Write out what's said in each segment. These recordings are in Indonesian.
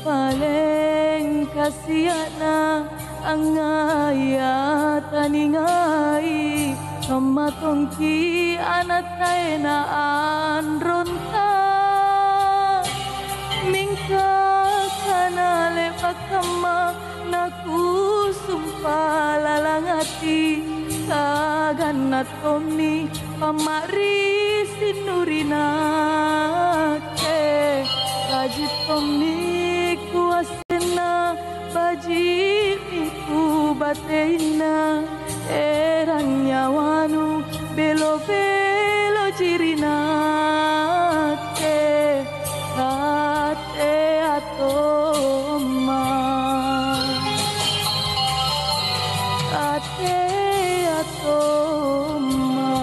paling kasiana ang ayatan ngai kamatongki anatay na anronta mingka kanale pakama nakusumpa lalangati kaganat omni pamari sinurinake bajit omni kuasena bajit iku bateina erang nyawanu belo-belo jirinake kate atoma kate atoma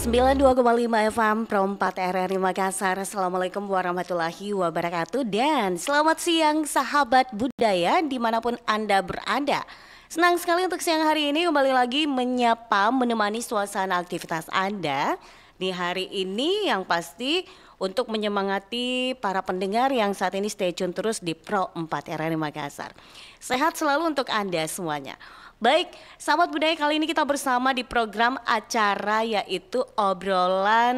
92,5 FM Pro 4 RRI Makassar. Assalamualaikum warahmatullahi wabarakatuh. Dan selamat siang sahabat budaya dimanapun Anda berada. Senang sekali untuk siang hari ini kembali lagi menyapa, menemani suasana aktivitas Anda di hari ini, yang pasti untuk menyemangati para pendengar yang saat ini stay tune terus di Pro 4 RRI Makassar. Sehat selalu untuk Anda semuanya. Baik, sahabat budaya, kali ini kita bersama di program acara yaitu obrolan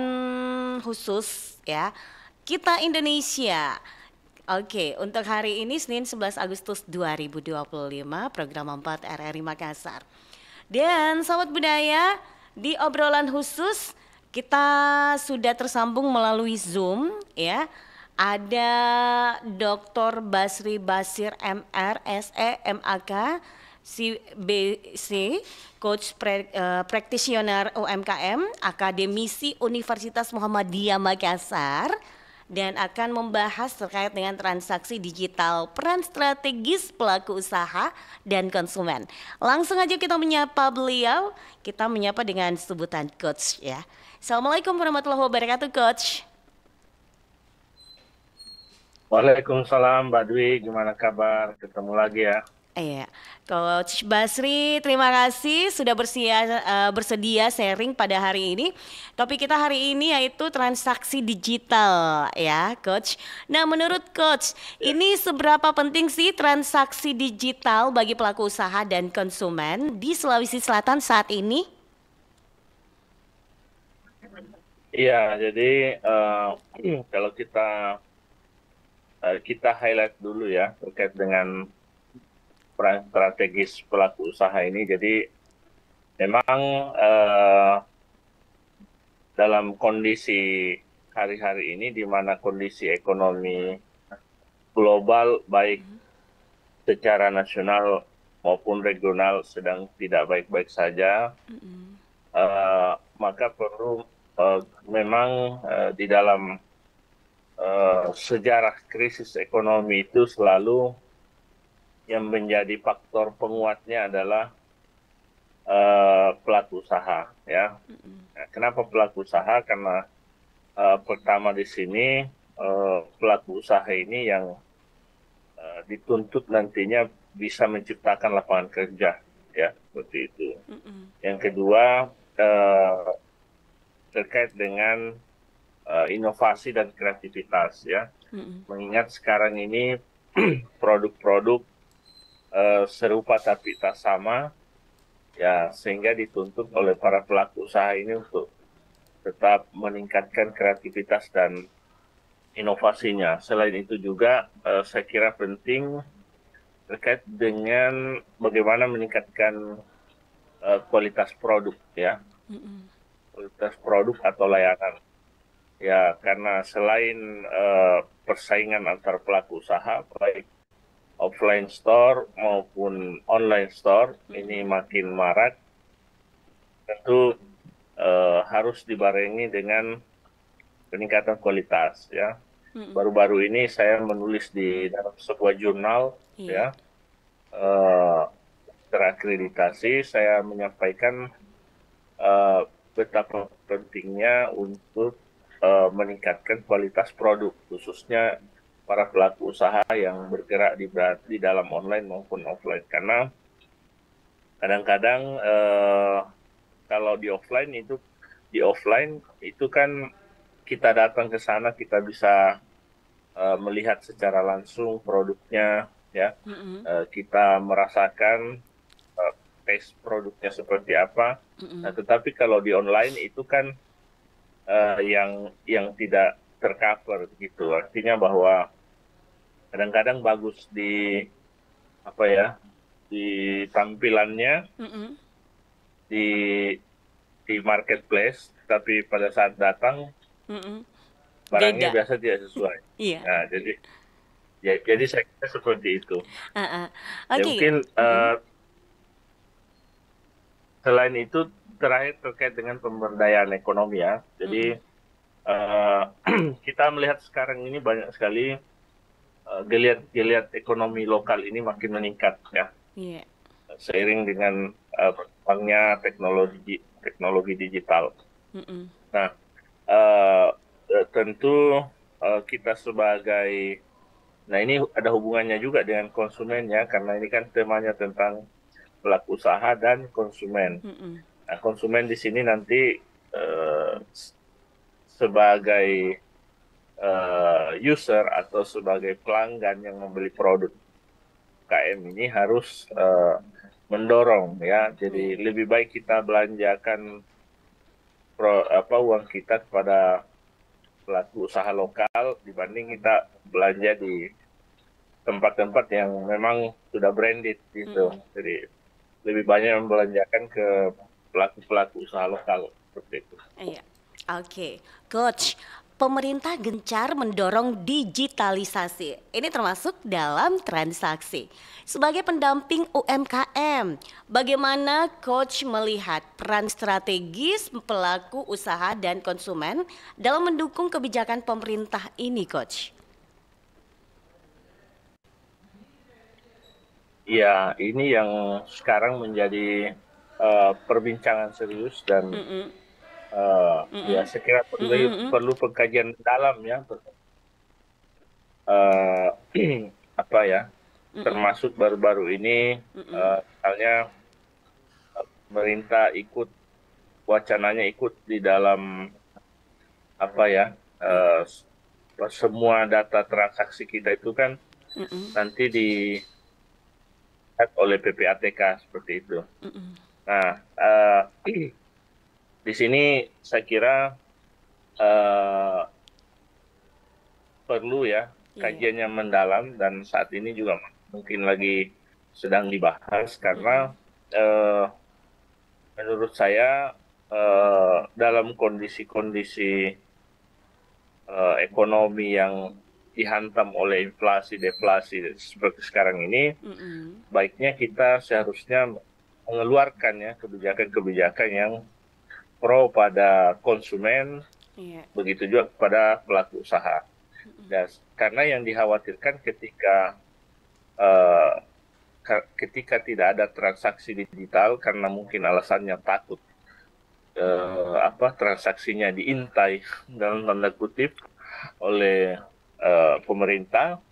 khusus ya, Kita Indonesia. Oke, untuk hari ini Senin 11 Agustus 2025, program 4 RRI Makassar. Dan sahabat budaya, di obrolan khusus kita sudah tersambung melalui Zoom ya. Ada Dr. Basri Basir MR, SE, MAK, CBC, Coach Practitioner UMKM, Akademisi Universitas Muhammadiyah Makassar, dan akan membahas terkait dengan transaksi digital, peran strategis pelaku usaha dan konsumen. Langsung aja kita menyapa beliau, kita menyapa dengan sebutan Coach ya. Assalamualaikum warahmatullahi wabarakatuh, Coach. Waalaikumsalam Mbak Dwi, gimana kabar? Ketemu lagi ya. Iya, Coach Basri, terima kasih sudah bersedia sharing pada hari ini. Topik kita hari ini yaitu transaksi digital ya, Coach. Nah, menurut Coach, ini seberapa penting sih transaksi digital bagi pelaku usaha dan konsumen di Sulawesi Selatan saat ini? Iya, jadi kalau kita highlight dulu ya terkait dengan peran strategis pelaku usaha ini. Jadi memang dalam kondisi hari-hari ini di mana kondisi ekonomi global baik secara nasional maupun regional sedang tidak baik-baik saja, maka perlu memang di dalam sejarah krisis ekonomi itu selalu yang menjadi faktor penguatnya adalah pelaku usaha ya. Nah, kenapa pelaku usaha? Karena pertama di sini pelaku usaha ini yang dituntut nantinya bisa menciptakan lapangan kerja ya, seperti itu. Yang kedua terkait dengan inovasi dan kreativitas ya. Mengingat sekarang ini produk-produk serupa tapi tak sama ya, sehingga dituntut oleh para pelaku usaha ini untuk tetap meningkatkan kreativitas dan inovasinya. Selain itu juga saya kira penting terkait dengan bagaimana meningkatkan kualitas produk ya, kualitas produk atau layanan ya, karena selain persaingan antar pelaku usaha baik offline store maupun online store ini makin marak, tentu harus dibarengi dengan peningkatan kualitas ya. Baru-baru ini saya menulis di dalam sebuah jurnal ya, terakreditasi, saya menyampaikan betapa pentingnya untuk meningkatkan kualitas produk, khususnya para pelaku usaha yang bergerak di dalam online maupun offline. Karena kadang-kadang kalau di offline itu kan kita datang ke sana, kita bisa melihat secara langsung produknya ya, kita merasakan taste produknya seperti apa. Nah, tetapi kalau di online itu kan yang tidak tercover gitu, artinya bahwa kadang-kadang bagus di tampilannya di marketplace, tapi pada saat datang barangnya biasa tidak sesuai. Nah, jadi saya kira seperti itu. Ya, mungkin selain itu terakhir terkait dengan pemberdayaan ekonomi ya. Jadi kita melihat sekarang ini banyak sekali geliat ekonomi lokal ini makin meningkat ya. Seiring dengan berkembangnya teknologi digital. Nah, eh, tentu kita sebagai, nah ini ada hubungannya juga dengan konsumen ya, karena ini kan temanya tentang pelaku usaha dan konsumen. Mm-mm. Nah, konsumen di sini nanti sebagai user atau sebagai pelanggan yang membeli produk KM ini harus mendorong ya. Iya. Jadi lebih baik kita belanjakan uang kita kepada pelaku usaha lokal dibanding kita belanja di tempat-tempat yang memang sudah branded gitu. Mm-mm. Jadi lebih banyak membelanjakan ke pelaku-pelaku usaha lokal seperti itu. Iya. Oke, Coach. Pemerintah gencar mendorong digitalisasi. Ini termasuk dalam transaksi. Sebagai pendamping UMKM, bagaimana Coach melihat peran strategis pelaku usaha dan konsumen dalam mendukung kebijakan pemerintah ini, Coach? Ya, ini yang sekarang menjadi perbincangan serius dan Mm-mm. ya Mm-mm. saya kira perlu Mm-mm. perlu pengkajian dalam ya eh, apa ya, Mm-mm. termasuk baru-baru ini Mm-mm. misalnya pemerintah ikut wacananya ikut di dalam apa ya, Iya. eh, semua data transaksi kita itu kan Mm-mm. nanti dilihat oleh PPATK seperti itu. Mm-mm. Nah, di sini saya kira eh, perlu ya Iya. kajian yang mendalam dan saat ini juga mungkin lagi sedang dibahas Mm-mm. karena eh, menurut saya dalam kondisi-kondisi ekonomi yang dihantam oleh inflasi deflasi seperti sekarang ini, Mm-mm. baiknya kita seharusnya mengeluarkan ya kebijakan-kebijakan yang pro pada konsumen, Iya. begitu juga kepada pelaku usaha. Dan karena yang dikhawatirkan eh, ketika tidak ada transaksi digital karena mungkin alasannya takut transaksinya diintai dalam tanda kutip oleh pemerintah,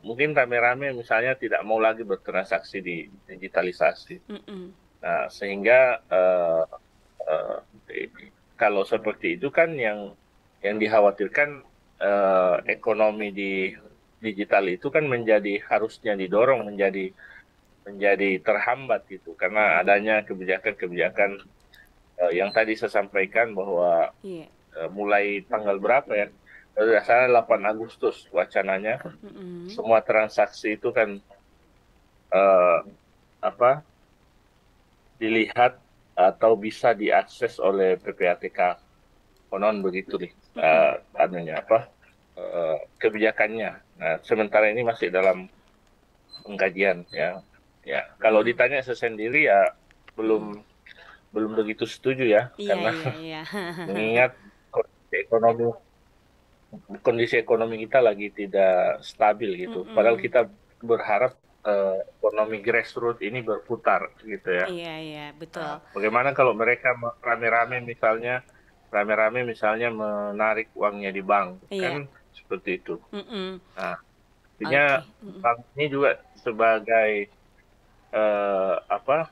mungkin rame-rame misalnya tidak mau lagi bertransaksi di digitalisasi. Mm-mm. Nah, sehingga eh, kalau seperti itu kan yang dikhawatirkan ekonomi di digital itu kan harusnya didorong menjadi terhambat gitu karena adanya kebijakan-kebijakan yang tadi saya sampaikan bahwa Iya. mulai tanggal berapa ya? Biasanya 8 Agustus wacananya Mm-mm. semua transaksi itu kan eh, apa dilihat atau bisa diakses oleh PPATK, konon begitu nih Mm-mm. anunya kebijakannya. Nah, sementara ini masih dalam pengkajian ya. Ya, kalau Mm-mm. ditanya saya sendiri ya Mm-mm. belum belum begitu setuju ya Iya, karena iya, iya. mengingat ekonomi kondisi ekonomi kita lagi tidak stabil gitu. Padahal Mm-mm. kita berharap ekonomi grassroots ini berputar gitu ya. Iya, iya, betul. Nah, bagaimana kalau mereka rame-rame misalnya menarik uangnya di bank Iya. kan seperti itu. Mm-mm. Nah, artinya Oke. Mm-mm. bank ini juga sebagai apa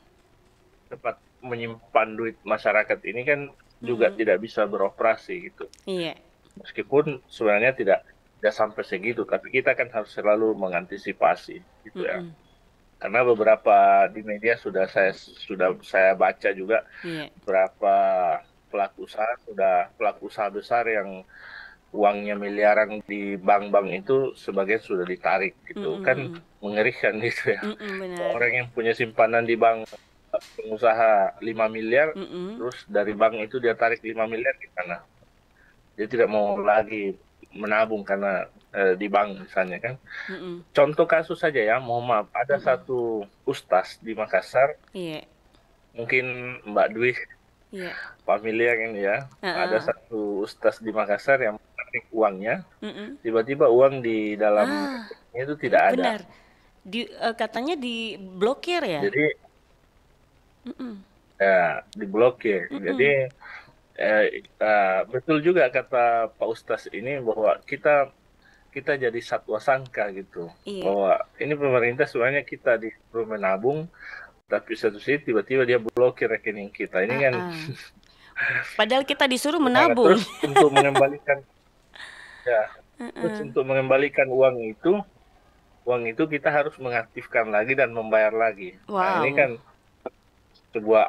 tempat menyimpan duit masyarakat ini kan juga Mm-mm. tidak bisa beroperasi gitu. Iya. Meskipun sebenarnya tidak sampai segitu, tapi kita kan harus selalu mengantisipasi gitu ya. Mm-mm. Karena beberapa di media sudah saya baca juga Iya. beberapa pelaku usaha besar yang uangnya miliaran di bank-bank itu sebagian sudah ditarik gitu. Mm-mm. Kan Mm-mm. mengerikan gitu ya. Mm-mm, benar. Orang yang punya simpanan di bank pengusaha 5 miliar, Mm-mm. terus dari bank itu dia tarik 5 miliar di mana? Dia tidak mau lagi menabung karena di bank misalnya kan. Mm-mm. Contoh kasus saja ya, mohon maaf, ada Mm-mm. satu ustaz di Makassar, Iya. mungkin Mbak Dwi Iya. familiar ini ya, ada Heeh. satu ustaz di Makassar yang menarik uangnya, Mm-mm. tiba-tiba uang di dalam Ah, rekeningnya itu tidak ada. benar. Katanya diblokir ya? Jadi Mm-mm. ya diblokir. Jadi Mm-mm. betul juga kata Pak Ustaz ini bahwa kita kita jadi satwa sangka gitu, Iya. bahwa ini pemerintah sebenarnya kita disuruh menabung, tapi satu sisi tiba-tiba dia blokir rekening kita. Ini kan Ah. Padahal kita disuruh gimana? menabung. Terus untuk mengembalikan ya, terus untuk mengembalikan uang itu kita harus mengaktifkan lagi dan membayar lagi. Nah, ini Wow. kan sebuah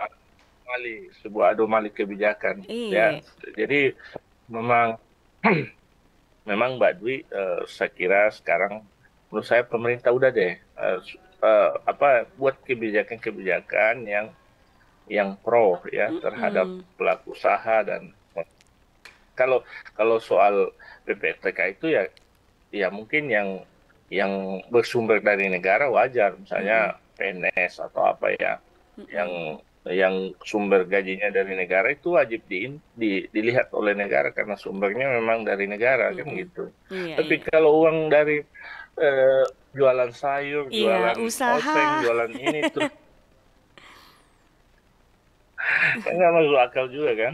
sebuah anomali kebijakan ya. Iya. Jadi memang memang Mbak Dwi, saya kira sekarang menurut saya pemerintah udah deh apa buat kebijakan-kebijakan yang pro ya terhadap Mm-mm. pelaku usaha. Dan kalau kalau soal PPTK itu ya ya mungkin yang bersumber dari negara wajar, Mm-mm. misalnya PNS atau apa ya, Mm-mm. yang sumber gajinya dari negara itu wajib dilihat oleh negara karena sumbernya memang dari negara kan Mm-mm. gitu. Iya, Tapi iya. kalau uang dari jualan sayur, Iya, jualan oseng, usaha. jualan ini terus kan nggak masuk akal juga kan.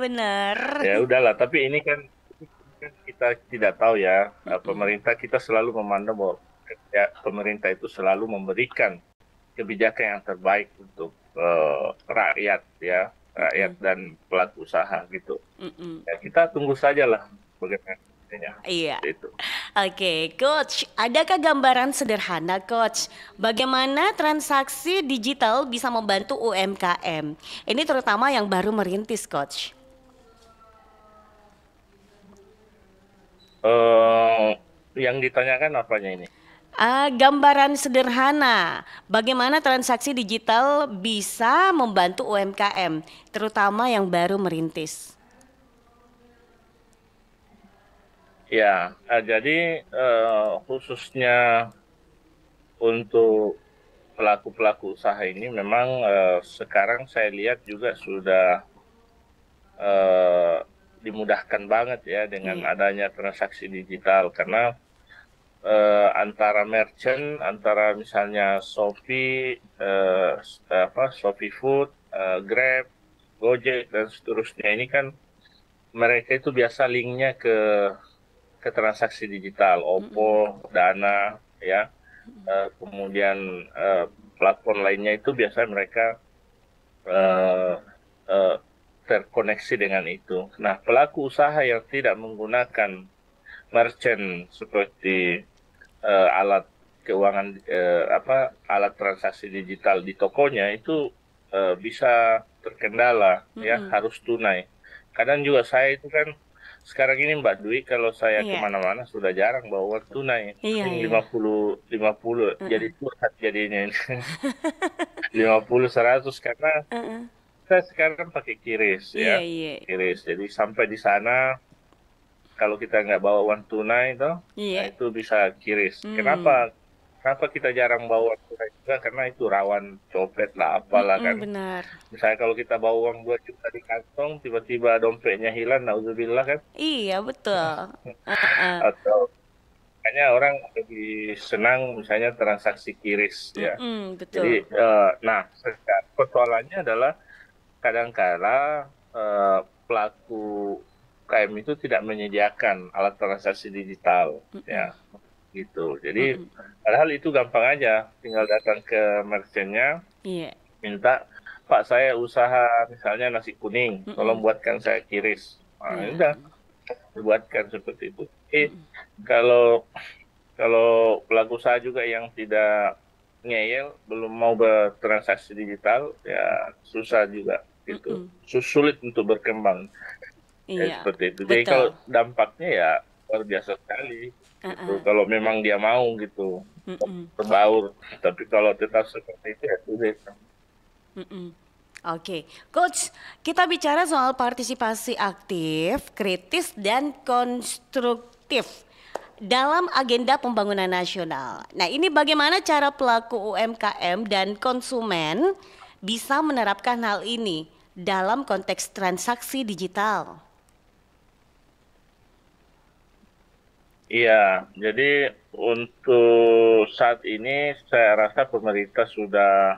Bener. Ya udahlah, tapi ini kan kita tidak tahu ya, Mm-mm. pemerintah kita selalu memandang bahwa ya, pemerintah itu selalu memberikan kebijakan yang terbaik untuk rakyat ya, rakyat Mm-mm. dan pelaku usaha gitu. Mm-mm. Ya, kita tunggu saja lah bagaimana hasilnya. Iya. Seperti itu. Oke, Coach, adakah gambaran sederhana, Coach, bagaimana transaksi digital bisa membantu UMKM? Ini terutama yang baru merintis, Coach. Eh, yang ditanyakan apanya ini? Gambaran sederhana, bagaimana transaksi digital bisa membantu UMKM, terutama yang baru merintis. Ya, jadi khususnya untuk pelaku-pelaku usaha ini memang sekarang saya lihat juga sudah eh, dimudahkan banget ya dengan Iya. adanya transaksi digital, karena antara merchant, antara misalnya Shopee, Shopee Food, Grab, Gojek dan seterusnya ini kan mereka itu biasa linknya ke transaksi digital, Mm-mm. OVO, Dana, ya, kemudian platform lainnya itu biasanya mereka eh, eh, terkoneksi dengan itu. Nah, pelaku usaha yang tidak menggunakan merchant seperti alat keuangan, alat transaksi digital di tokonya itu bisa terkendala ya, Mm-mm. harus tunai. Kadang juga saya itu kan sekarang ini Mbak Dwi, kalau saya Iya, kemana-mana sudah jarang bawa uang tunai. iya, Paling iya. 50 50 jadi Heeh. curhat jadinya. 50 100 karena Heeh. saya sekarang pakai QRIS ya, Iya, iya. QRIS. Jadi sampai di sana kalau kita nggak bawa uang tunai toh, nah Iya. itu bisa QRIS. Kenapa? Hmm. Kenapa kita jarang bawa uang tunai juga? Karena itu rawan copet lah, apalah kan. Mm-mm, benar. Misalnya kalau kita bawa uang 2 juta di kantong, tiba-tiba dompetnya hilang, nauzubillah kan. Iya, betul. Heeh. Atau makanya orang lebih senang misalnya transaksi QRIS ya. Mm-mm, Jadi, betul. nah, persoalannya adalah kadangkala pelaku UKM itu tidak menyediakan alat transaksi digital Mm-mm, ya gitu. Jadi mm-mm. padahal itu gampang aja, tinggal datang ke merchantnya, Iya. minta, Pak saya usaha misalnya nasi kuning, tolong Mm-mm. buatkan saya kiris. Nah, ya Nah. udah dibuatkan seperti itu. Mm-mm, Kalau kalau pelaku usaha juga yang tidak ngeyel, belum mau bertransaksi digital, ya susah juga gitu. mm-mm. Sulit untuk berkembang. Ya, Iya, seperti itu. Jadi kalau betul. dampaknya ya luar biasa sekali gitu. Heeh. Kalau memang dia mau gitu Mm-mm, berbaur. Tapi kalau tetap seperti itu ya sulit. mm-mm. Oke, Coach, kita bicara soal partisipasi aktif, kritis, dan konstruktif dalam agenda pembangunan nasional. Nah, ini bagaimana cara pelaku UMKM dan konsumen bisa menerapkan hal ini dalam konteks transaksi digital? Iya, jadi untuk saat ini saya rasa pemerintah sudah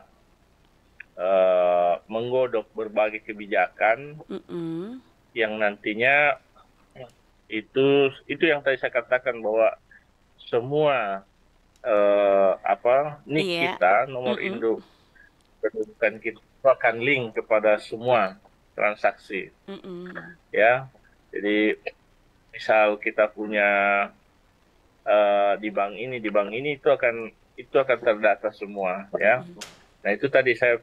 menggodok berbagai kebijakan yang nantinya itu yang tadi saya katakan bahwa semua NIK Iya. kita, nomor induk kedudukan kita itu akan link kepada semua transaksi, ya. Jadi misal kita punya di bank ini itu akan terdata semua, ya. Nah itu tadi saya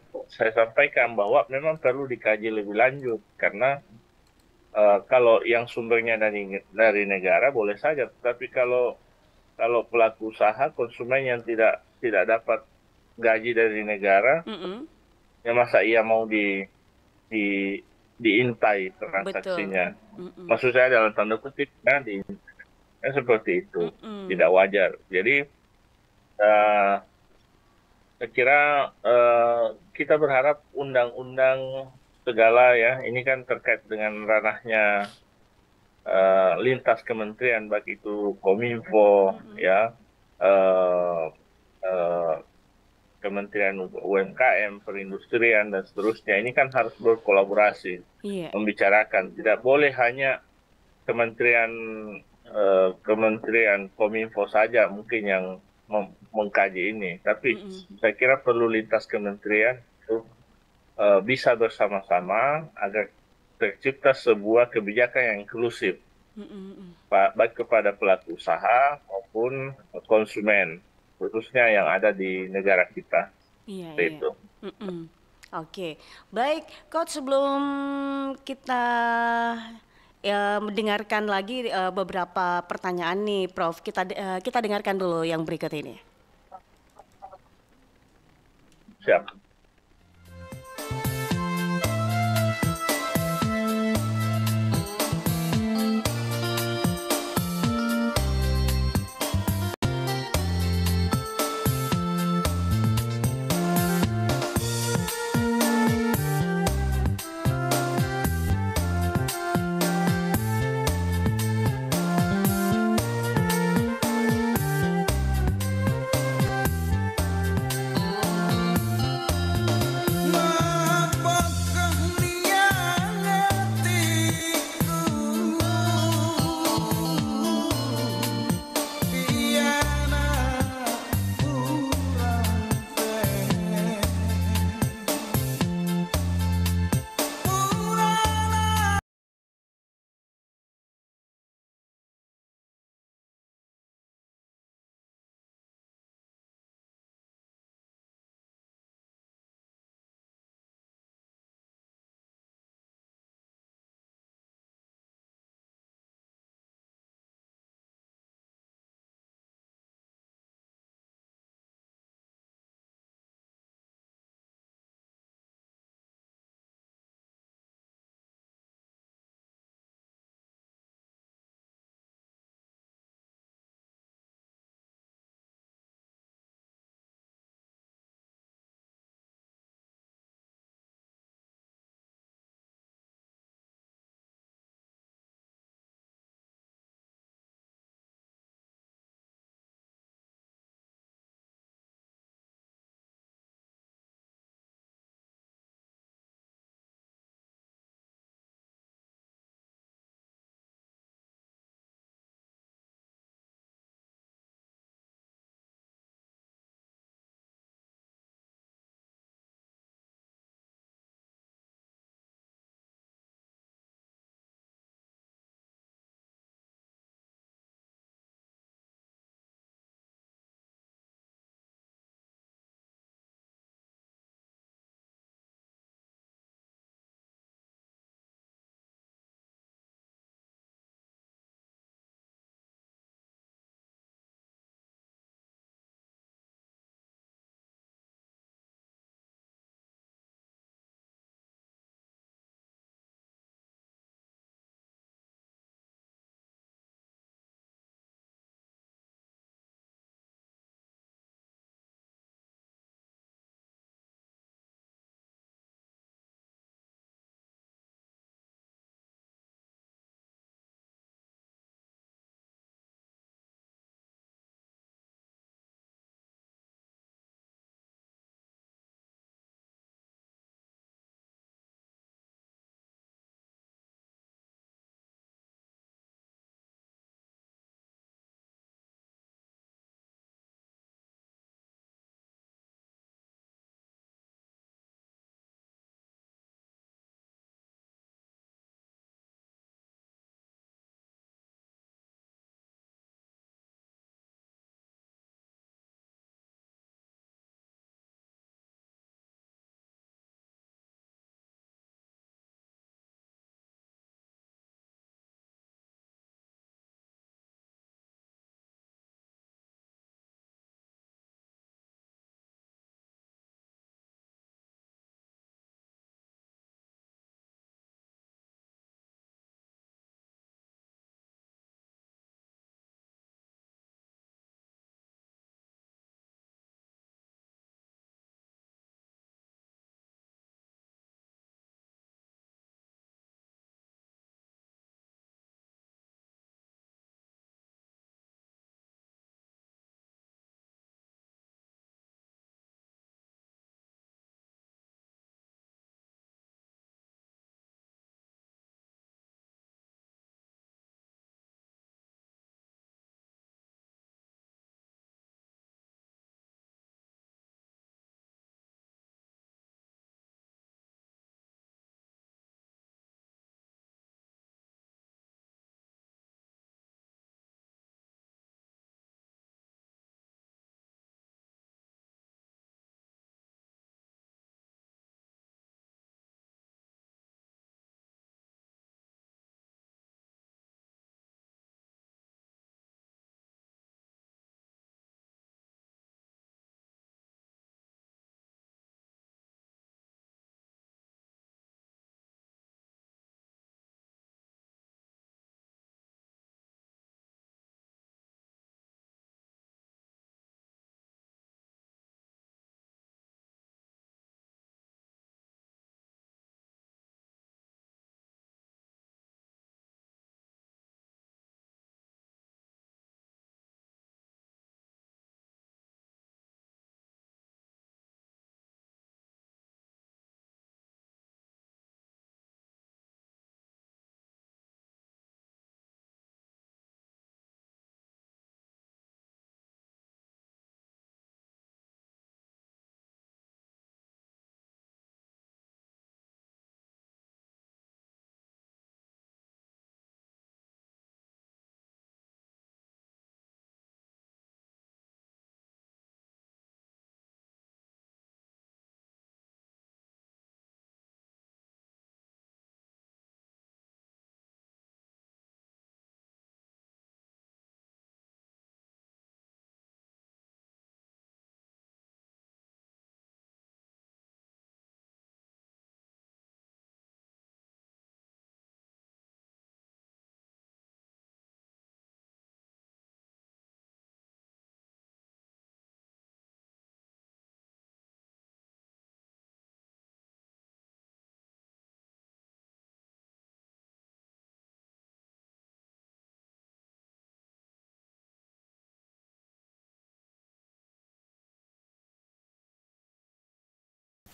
sampaikan bahwa memang perlu dikaji lebih lanjut karena kalau yang sumbernya dari negara boleh saja, tapi kalau pelaku usaha konsumen yang tidak dapat gaji dari negara, ya masa ia mau diintai transaksinya. Maksud saya dalam tanda kutip, seperti itu tidak wajar. Jadi saya kira kita berharap undang-undang segala ya, ini kan terkait dengan ranahnya lintas kementerian, baik itu Kominfo, ya, Kementerian UMKM, Perindustrian dan seterusnya. Ini kan harus berkolaborasi, membicarakan. Tidak boleh hanya Kementerian Kominfo saja mungkin yang mengkaji ini, tapi saya kira perlu lintas kementerian untuk bisa bersama-sama agar tercipta sebuah kebijakan yang inklusif, baik kepada pelaku usaha maupun konsumen, khususnya yang ada di negara kita. Itu. Oke, baik, Coach, sebelum kita mendengarkan lagi beberapa pertanyaan nih, Prof. Kita dengarkan dulu yang berikut ini. Siap.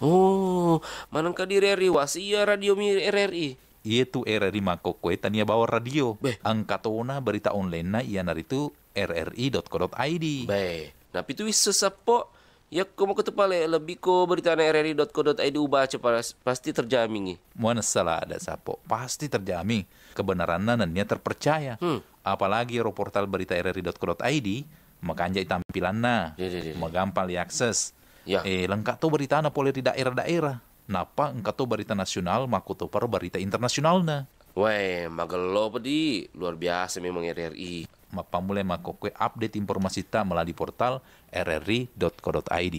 Oh, manangka di RRI wasia radio mi RRI. Itu RRI Makokwe tania bawa radio. Beh. Angkatona berita online na iya naritu rri.co.id. Baik. Nah, itu wis sesapo ya komo ketepale lebih ko berita na rri.co.id ubah pasti terjamin. Muana salah ada sapo. Pasti terjamin. Kebenarannya nannya terpercaya. Apalagi portal berita rri.co.id makanya tampilanna. Ya. Magampang diakses. Ya. Lengkap tuh berita na boleh di daerah-daerah. Napa engkau tuh berita nasional maku tuh paru berita internasional na. Weh, magelo pedi. Luar biasa memang RRI. Mapa mulai makokwe update informasi tak melalui portal rri.co.id.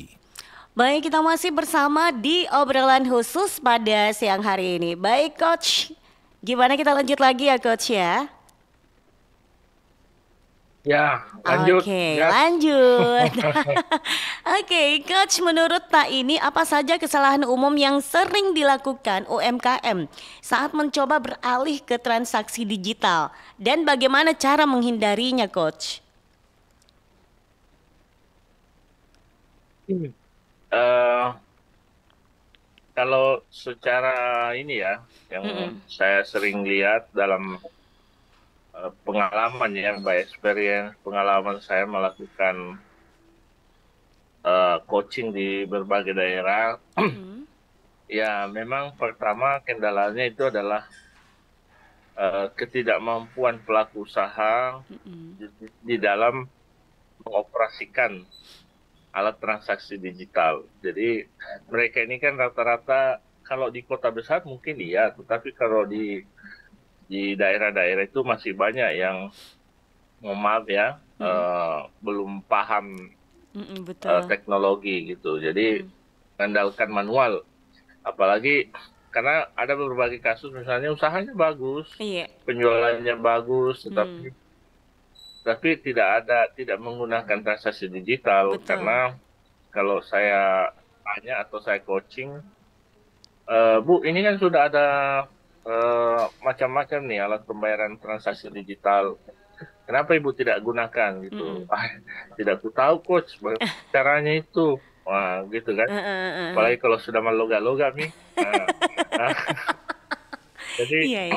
Baik, kita masih bersama di obrolan khusus pada siang hari ini. Baik, Coach. Gimana kita lanjut lagi ya, Coach ya? Ya, lanjut. Oke, Ya. lanjut. Oke, Coach, menurut Tak ini apa saja kesalahan umum yang sering dilakukan UMKM saat mencoba beralih ke transaksi digital dan bagaimana cara menghindarinya, Coach? Eh, Kalau secara ini ya, yang saya sering lihat dalam pengalaman ya, by experience, pengalaman saya melakukan coaching di berbagai daerah, ya memang pertama kendalanya itu adalah ketidakmampuan pelaku usaha di dalam mengoperasikan alat transaksi digital. Jadi mereka ini kan rata-rata kalau di kota besar mungkin iya, tetapi kalau di daerah-daerah itu masih banyak yang maaf ya belum paham Betul. teknologi gitu. Jadi mengandalkan manual. Apalagi karena ada berbagai kasus misalnya usahanya bagus, Iya. penjualannya bagus, tapi tidak menggunakan transaksi digital. Betul. Karena kalau saya tanya atau saya coaching, Bu, ini kan sudah ada macam-macam nih alat pembayaran transaksi digital. Kenapa Ibu tidak gunakan gitu? Tidak ku tahu coach caranya itu. Wah, gitu kan. Apalagi kalau sudah meloga-loga nih. Jadi Iya.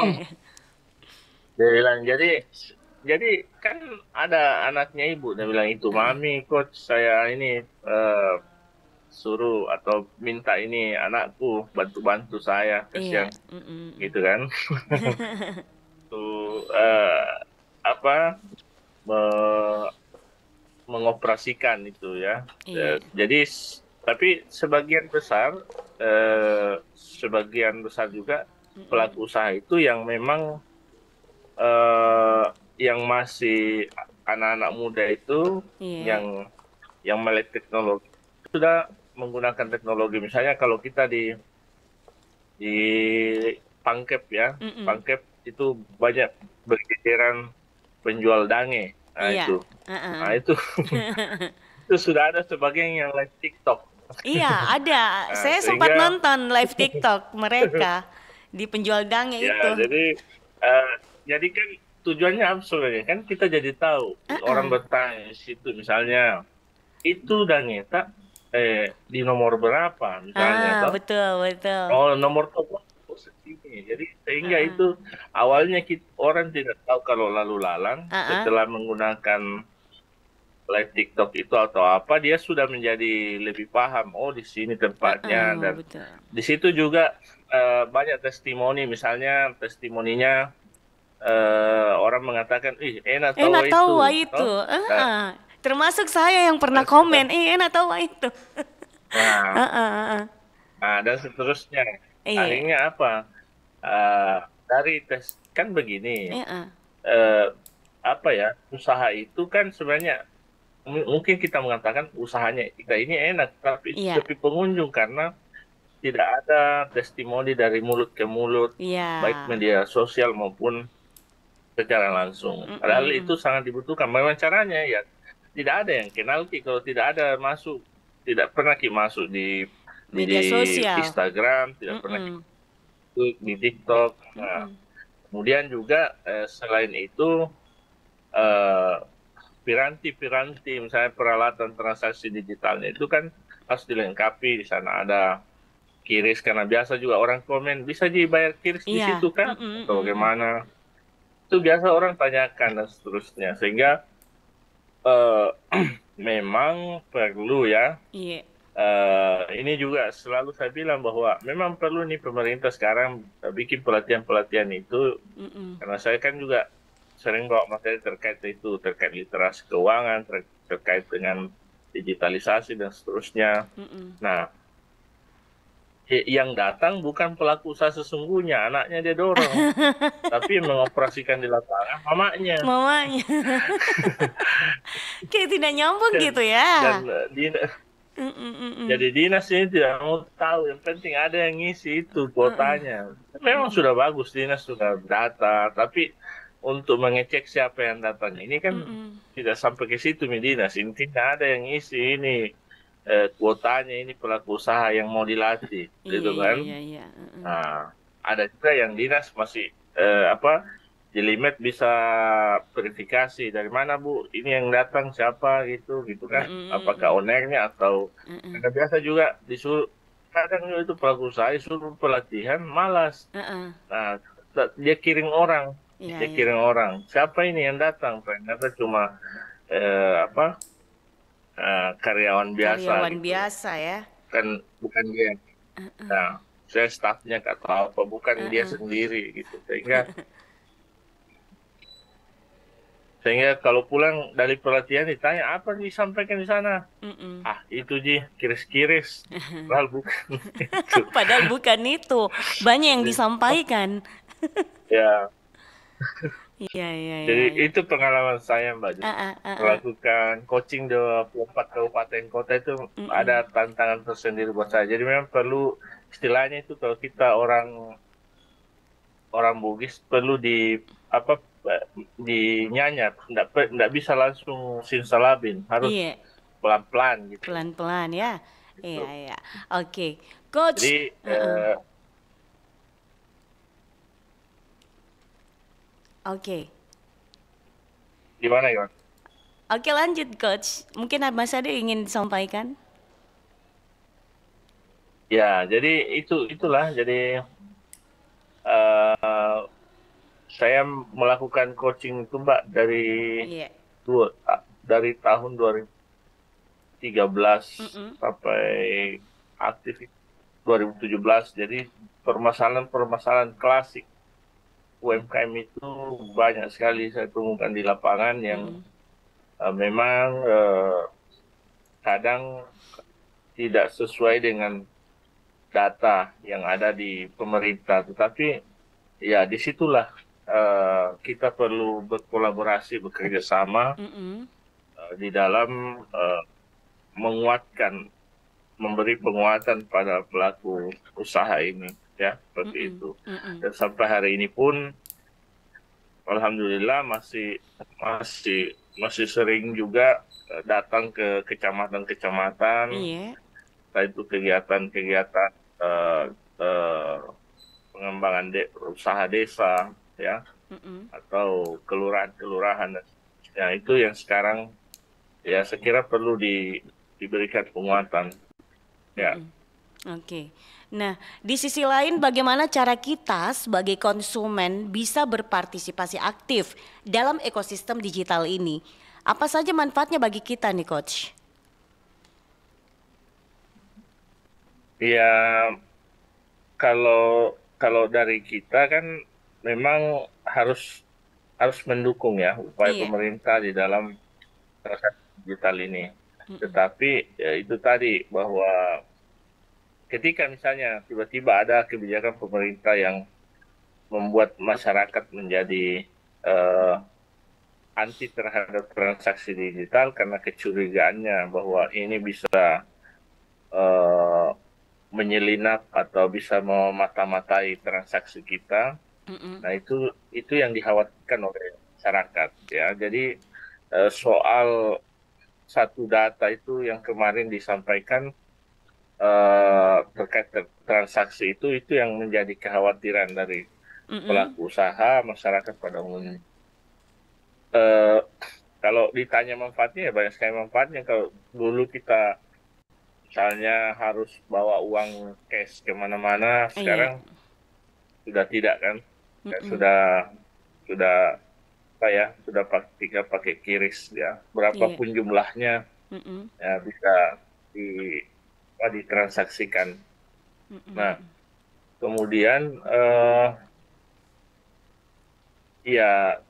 dia bilang jadi kan ada anaknya Ibu, dia bilang itu, Mami, coach saya ini suruh atau minta ini anakku bantu-bantu saya, kasihan gitu kan. Tuh mengoperasikan itu ya. Iya. Jadi tapi sebagian besar juga pelaku usaha itu yang memang yang masih anak-anak muda itu yang melek teknologi sudah menggunakan teknologi. Misalnya kalau kita di Pangkep ya, Pangkep itu banyak bergeseran penjual dange. Nah Iya. itu, nah itu itu sudah ada sebagian yang live TikTok. Iya, ada. Saya sempat sehingga- nonton live TikTok mereka di penjual dange Ya, itu. jadi kan tujuannya apa sebenarnya? Kan kita jadi tahu orang bertanya di situ misalnya itu dange di nomor berapa misalnya. Toh? Betul. Oh, nomor toko segini. Jadi sehingga itu awalnya orang tidak tahu kalau lalu lalang setelah menggunakan live TikTok itu atau apa, dia sudah menjadi lebih paham. Oh, di sini tempatnya dan Betul. di situ juga banyak testimoni. Misalnya testimoninya orang mengatakan, ih enak tahu itu. toh? Termasuk saya yang pernah komen, enak tahu itu. Nah, dan seterusnya. Iya. Akhirnya apa? Dari tes kan begini. Apa ya? Usaha itu kan sebenarnya mungkin kita mengatakan usahanya kita ini enak, tapi sepi pengunjung karena tidak ada testimoni dari mulut ke mulut, baik media sosial maupun secara langsung. Padahal itu sangat dibutuhkan. Memang caranya ya tidak ada yang kenal Ki kalau tidak ada masuk, tidak pernah Ki masuk di media sosial, Instagram, tidak pernah di TikTok. Nah, kemudian juga selain itu piranti misalnya peralatan transaksi digitalnya itu kan harus dilengkapi. Di sana ada kiris, karena biasa juga orang komen bisa dibayar kiris di Iya. situ kan atau bagaimana, itu biasa orang tanyakan dan seterusnya, sehingga eh, memang perlu ya. Iya. Ini juga selalu saya bilang bahwa memang perlu nih pemerintah sekarang bikin pelatihan-pelatihan itu, karena saya kan juga sering bawa materi terkait itu, terkait literasi keuangan, terkait dengan digitalisasi dan seterusnya. Nah, yang datang bukan pelaku usaha sesungguhnya, anaknya dia dorong, tapi yang mengoperasikan di lapangan mamanya. Mamanya. Kayak tidak nyambung Dan, gitu ya. dan jadi dinas ini tidak mau tahu, yang penting ada yang ngisi itu kuotanya. Memang sudah bagus, dinas sudah data, tapi untuk mengecek siapa yang datang ini kan tidak sampai ke situ dinas. Intinya ada yang ngisi ini kuotanya, ini pelaku usaha yang mau dilatih, gitu kan. Iya. Nah, ada juga yang dinas masih jelimet bisa verifikasi dari mana Bu, ini yang datang siapa gitu kan, apakah ownernya atau karena biasa juga disuruh, kadang itu pelaku usaha disuruh pelatihan malas. Nah, dia kirim orang, siapa ini yang datang, ternyata cuma karyawan biasa gitu. Biasa ya. Kan bukan dia. Nah, saya staffnya nggak tahu apa, bukan dia sendiri gitu, sehingga kalau pulang dari pelatihan ditanya apa disampaikan di sana, itu kiris-kiris, padahal bukan. Padahal bukan itu, banyak yang disampaikan. Ya. Iya. Jadi itu pengalaman saya Mbak, melakukan coaching di 24 kabupaten kota itu ada tantangan tersendiri buat saya. Jadi memang perlu, istilahnya itu kalau kita orang Bugis perlu dinyanyap, nggak bisa langsung simsalabim, harus pelan-pelan gitu. Pelan-pelan ya. Iya. Oke, Coach. Jadi Oke. Gimana? Oke, lanjut Coach. Mungkin Mas Ade ingin sampaikan? Ya, jadi itulah. Jadi saya melakukan coaching itu Mbak dari tahun 2013 sampai aktif 2017. Jadi permasalahan klasik UMKM itu banyak sekali saya temukan di lapangan yang memang kadang tidak sesuai dengan data yang ada di pemerintah. Tetapi ya disitulah kita perlu berkolaborasi, bekerja sama di dalam memberi penguatan pada pelaku usaha ini, ya, seperti itu. Dan sampai hari ini pun alhamdulillah masih sering juga datang ke kecamatan-kecamatan, itu kegiatan-kegiatan pengembangan usaha desa, ya, atau kelurahan-kelurahan. Ya, itu yang sekarang ya saya kira perlu diberikan penguatan. Ya. Oke. Nah, di sisi lain bagaimana cara kita sebagai konsumen bisa berpartisipasi aktif dalam ekosistem digital ini? Apa saja manfaatnya bagi kita nih, Coach? Ya, kalau dari kita kan memang harus mendukung ya upaya pemerintah di dalam transaksi digital ini. Tetapi ya itu tadi, bahwa ketika misalnya tiba-tiba ada kebijakan pemerintah yang membuat masyarakat menjadi anti terhadap transaksi digital karena kecurigaannya bahwa ini bisa menyelinap atau bisa memata-matai transaksi kita, nah itu yang dikhawatirkan oleh masyarakat, ya. Jadi soal satu data itu yang kemarin disampaikan terkait transaksi itu yang menjadi kekhawatiran dari pelaku usaha, masyarakat pada umumnya. Kalau ditanya manfaatnya, ya banyak sekali manfaatnya. Kalau dulu kita misalnya harus bawa uang cash kemana-mana, Iya. sekarang sudah tidak kan. Ya, Mm-mm. sudah apa ya, sudah tinggal pakai QRIS ya. Iya. Berapapun jumlahnya Mm-mm. ya bisa ditransaksikan. Mm-mm. Nah, kemudian ya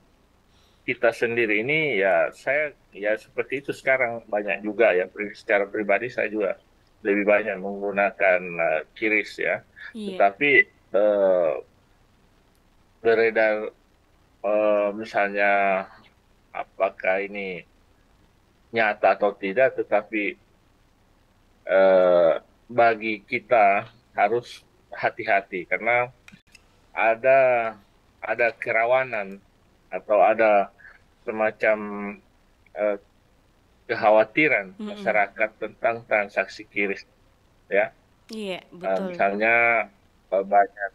kita sendiri ini ya saya ya seperti itu sekarang banyak juga ya, secara pribadi saya juga lebih banyak menggunakan QRIS ya. Iya. Tetapi beredar misalnya apakah ini nyata atau tidak, tetapi bagi kita harus hati-hati karena ada kerawanan atau ada semacam eh, kekhawatiran Mm-mm. masyarakat tentang transaksi QRIS ya. Iya, betul. Misalnya banyak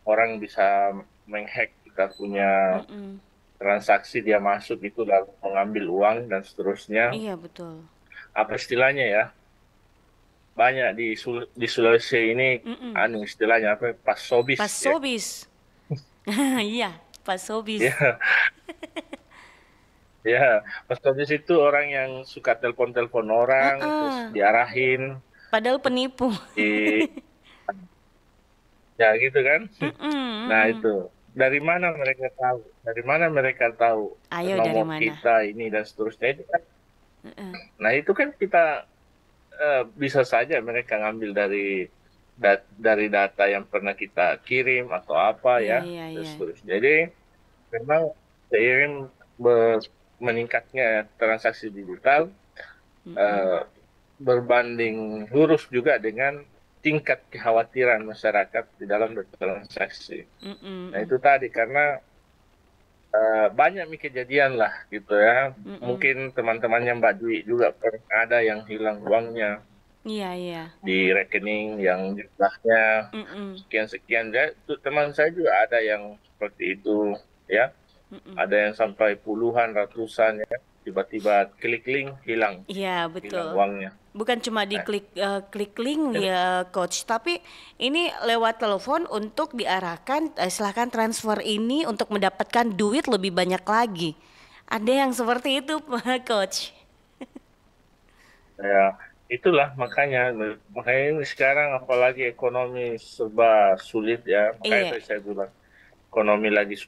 orang bisa menghack kita punya Mm-mm. transaksi, dia masuk itu lalu mengambil uang dan seterusnya. Iya, betul. Apa istilahnya ya? Banyak di Sulawesi ini Mm-mm. istilahnya apa? Pasobis. Pas Ya. sobis. Iya, pas sobis. Ya, ya, pasobis itu orang yang suka telepon-telepon orang terus Ah, diarahin padahal penipu. di ya gitu kan. Mm-mm, Nah, mm-mm. itu dari mana mereka tahu? Dari mana mereka tahu Ayo dari nomor mana? kita ini dan seterusnya itu kan. Mm-mm. Nah, itu kan kita bisa saja mereka ngambil dari data yang pernah kita kirim atau apa Iya, ya iya, dan iya. seterusnya. Jadi memang seiring meningkatnya transaksi digital Mm-mm. berbanding lurus juga dengan tingkat kekhawatiran masyarakat di dalam bertransaksi. Mm-mm, Nah, itu tadi karena banyak kejadian lah gitu ya. mm-mm. Mungkin teman-temannya Mbak Dwi juga pernah ada yang hilang uangnya Iya, iya. di rekening yang jumlahnya Mm-mm, sekian-sekian. Ya, teman saya juga ada yang seperti itu ya. mm-mm. Ada yang sampai puluhan, ratusan ya. Tiba-tiba klik link hilang Iya, betul. uangnya. Bukan cuma klik link ya coach, tapi ini lewat telepon untuk diarahkan silahkan transfer ini untuk mendapatkan duit lebih banyak lagi. Ada yang seperti itu coach. Ya, itulah makanya ini sekarang apalagi ekonomi serba sulit ya. Makanya Iya, saya bilang ekonomi lagi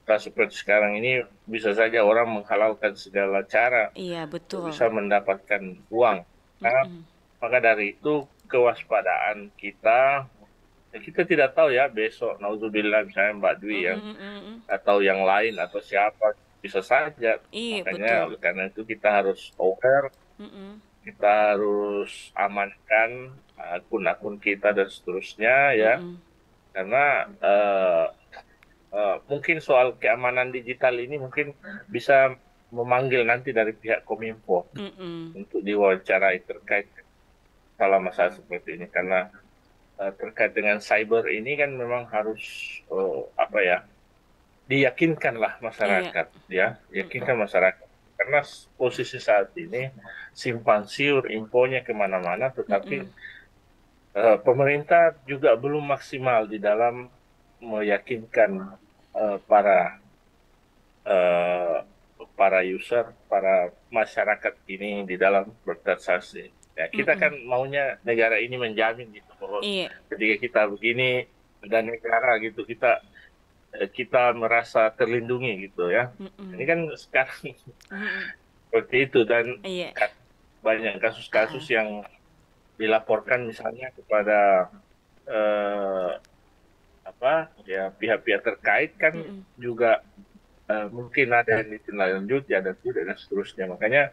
seperti sekarang ini bisa saja orang menghalalkan segala cara iya untuk betul. bisa mendapatkan uang. Nah, Mm-mm. maka dari itu kewaspadaan kita, ya kita tidak tahu ya besok, nauzubillah misalnya Mbak Dwi yang Mm-mm, mm-mm. atau yang lain atau siapa bisa saja. Iya Makanya betul. oleh karena itu kita harus aware, Mm-mm, kita harus amankan akun-akun kita dan seterusnya ya, mm-mm. karena mungkin soal keamanan digital ini mungkin bisa memanggil nanti dari pihak Kominfo Mm-mm. untuk diwawancarai terkait masalah masalah seperti ini karena terkait dengan cyber ini kan memang harus apa ya, diyakinkanlah masyarakat ya, yakinkan masyarakat karena posisi saat ini simpang siur infonya kemana-mana, tetapi pemerintah juga belum maksimal di dalam meyakinkan para user, para masyarakat ini di dalam bertransaksi. Ya, kita kan maunya negara ini menjamin gitu bahwa Iya. ketika kita begini dan negara gitu kita merasa terlindungi gitu ya. Mm-mm. Ini kan sekarang Mm-mm. seperti itu dan Iya. banyak kasus-kasus yang dilaporkan misalnya kepada pihak-pihak terkait kan juga mungkin ada yang ditindaklanjuti, ada tidak dan seterusnya. Makanya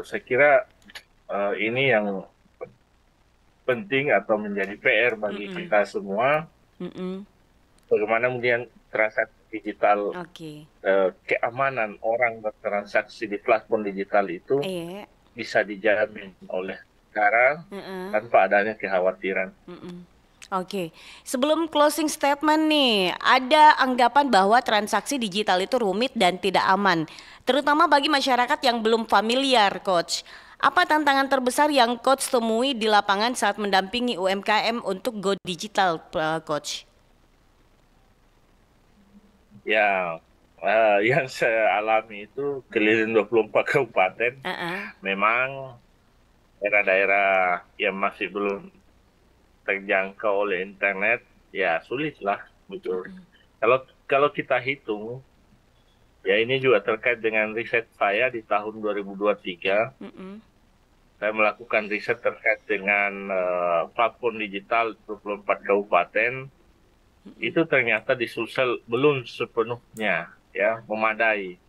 saya kira ini yang penting atau menjadi PR bagi kita semua. Mm-mm. Bagaimana kemudian transaksi digital, Oke. keamanan orang bertransaksi di platform digital itu Iya. bisa dijamin oleh negara Mm-mm. tanpa adanya kekhawatiran. Mm-mm. Oke, sebelum closing statement nih, ada anggapan bahwa transaksi digital itu rumit dan tidak aman, terutama bagi masyarakat yang belum familiar, Coach. Apa tantangan terbesar yang Coach temui di lapangan saat mendampingi UMKM untuk go digital, Coach? Ya, yang saya alami itu keliling 24 kabupaten. Memang daerah-daerah yang masih belum terjangkau oleh internet, ya sulit lah, betul. Kalau kita hitung, ya ini juga terkait dengan riset saya di tahun 2023. Saya melakukan riset terkait dengan platform digital 24 kabupaten. Itu ternyata di Sulsel belum sepenuhnya ya memadai.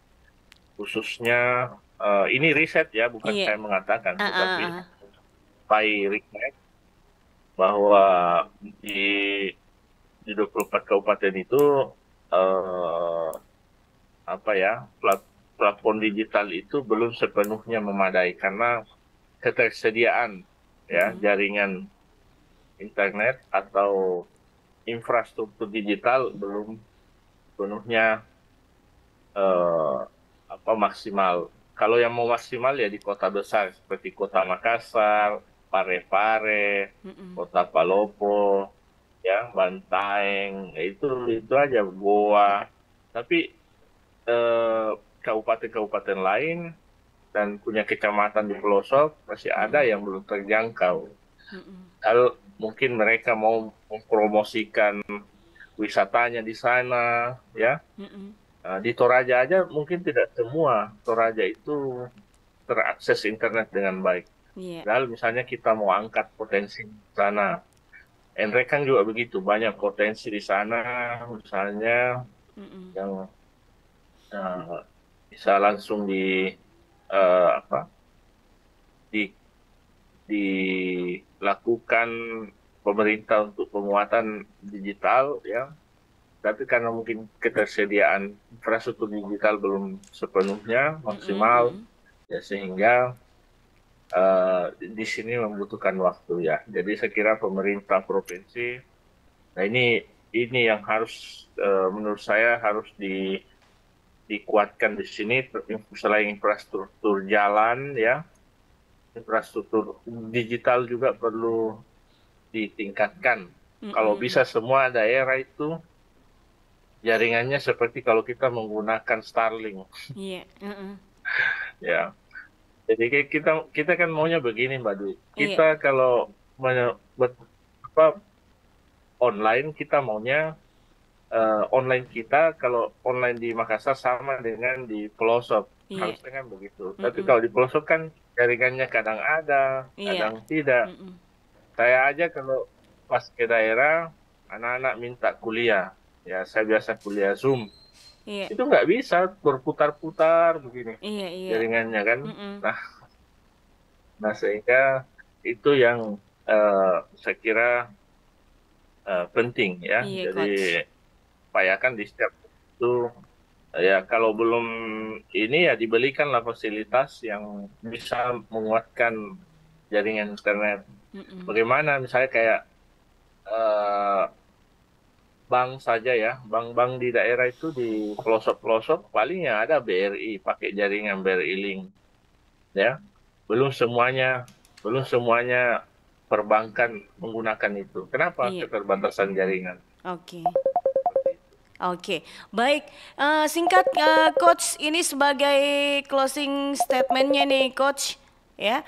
Khususnya ini riset ya, bukan saya mengatakan, tetapi by riset bahwa di 24 kabupaten itu platform digital itu belum sepenuhnya memadai karena ketersediaan ya jaringan internet atau infrastruktur digital belum sepenuhnya maksimal. Kalau yang mau maksimal ya di kota besar seperti Kota Makassar, Parepare, Kota Palopo, ya Bantaeng, itu aja Goa. Tapi kabupaten-kabupaten lain dan punya kecamatan di pelosok masih ada yang belum terjangkau. Kalau mungkin mereka mau mempromosikan wisatanya di sana, ya. Di Toraja aja mungkin tidak semua Toraja itu terakses internet dengan baik. Lalu misalnya kita mau angkat potensi di sana, Enrekang juga begitu, banyak potensi di sana, misalnya yang bisa langsung dilakukan pemerintah untuk penguatan digital, ya. Tapi karena mungkin ketersediaan infrastruktur digital belum sepenuhnya maksimal, ya sehingga di sini membutuhkan waktu ya. Jadi saya kira pemerintah provinsi, nah ini yang harus menurut saya harus dikuatkan di sini. Selain infrastruktur jalan ya, infrastruktur digital juga perlu ditingkatkan. Kalau bisa semua daerah itu jaringannya seperti kalau kita menggunakan Starlink. Ya. Jadi kita kan maunya begini, Mbak Dwi. Kita kalau online, kita maunya online kita kalau online di Makassar sama dengan di pelosok. Harusnya kan begitu. Tapi kalau di pelosok kan jaringannya kadang ada, kadang tidak. Saya aja kalau pas ke daerah, anak-anak minta kuliah. Ya, saya biasa kuliah Zoom. Itu nggak bisa berputar-putar begini jaringannya kan. Nah, sehingga itu yang saya kira penting ya. Jadi upayakan di setiap itu ya, kalau belum ini ya dibelikanlah fasilitas yang bisa menguatkan jaringan internet. Bagaimana misalnya kayak bank saja ya, bank-bank di daerah itu di pelosok-pelosok paling ya ada BRI, pakai jaringan BRI Link, ya. Belum semuanya perbankan menggunakan itu. Kenapa? Keterbatasan jaringan. Oke, baik. Singkat, Coach, ini sebagai closing statementnya nih, Coach. Ya,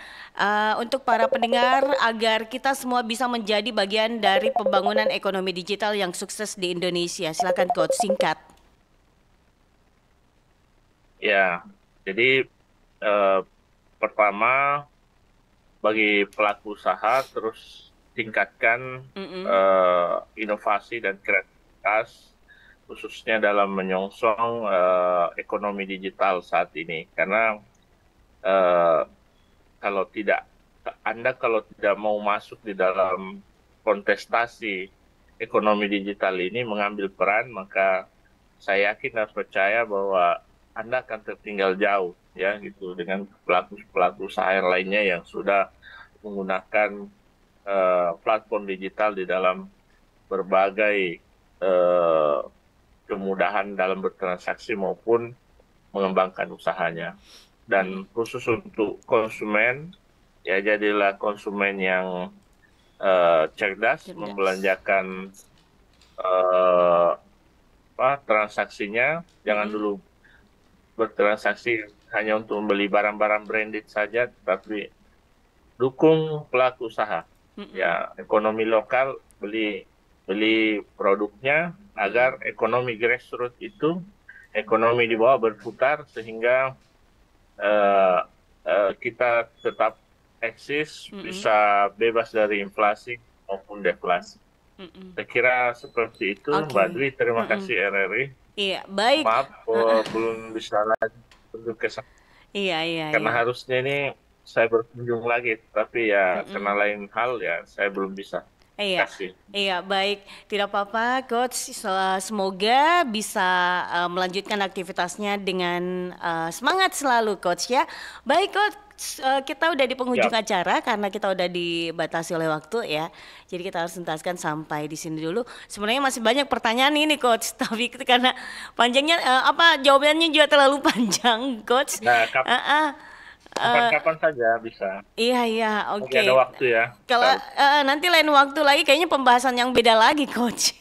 untuk para pendengar agar kita semua bisa menjadi bagian dari pembangunan ekonomi digital yang sukses di Indonesia. Silakan Coach, singkat. Ya, jadi pertama bagi pelaku usaha terus tingkatkan inovasi dan kreativitas khususnya dalam menyongsong ekonomi digital saat ini, karena kalau tidak mau masuk di dalam kontestasi ekonomi digital ini mengambil peran, maka saya yakin dan percaya bahwa Anda akan tertinggal jauh ya gitu dengan pelaku usaha yang lainnya yang sudah menggunakan platform digital di dalam berbagai kemudahan dalam bertransaksi maupun mengembangkan usahanya. dan khusus untuk konsumen, ya jadilah konsumen yang cerdas, membelanjakan transaksinya. Jangan dulu bertransaksi hanya untuk membeli barang-barang branded saja, tapi dukung pelaku usaha. Ya, ekonomi lokal, beli produknya agar ekonomi grassroots itu, ekonomi di bawah berputar sehingga kita tetap eksis, bisa bebas dari inflasi maupun deflasi. Saya kira seperti itu, Mbak Dwi. Terima kasih RRI. Iya, baik. Maaf, belum bisa lagi untuk kesana. Iya. Karena harusnya ini saya berkunjung lagi, tapi ya karena lain hal ya saya belum bisa. Iya, baik. Tidak apa-apa, Coach. Semoga bisa melanjutkan aktivitasnya dengan semangat selalu, Coach ya. Baik, Coach. Kita udah di penghujung acara karena kita udah dibatasi oleh waktu ya. Jadi kita harus tuntaskan sampai di sini dulu. Sebenarnya masih banyak pertanyaan ini, Coach. Tapi karena panjangnya jawabannya juga terlalu panjang, Coach. Nah, kapan saja bisa. Iya, oke. Ada waktu ya. Kalau nanti lain waktu lagi kayaknya pembahasan yang beda lagi, Coach.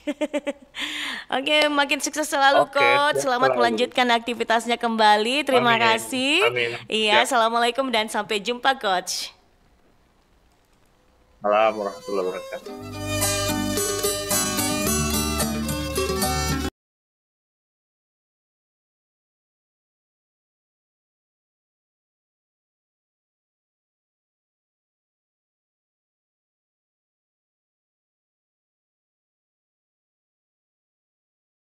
Oke, makin sukses selalu, Coach. Selamat melanjutkan aktivitasnya kembali. Terima kasih. Amin. Iya, assalamualaikum dan sampai jumpa, Coach. Assalamualaikum warahmatullahi wabarakatuh.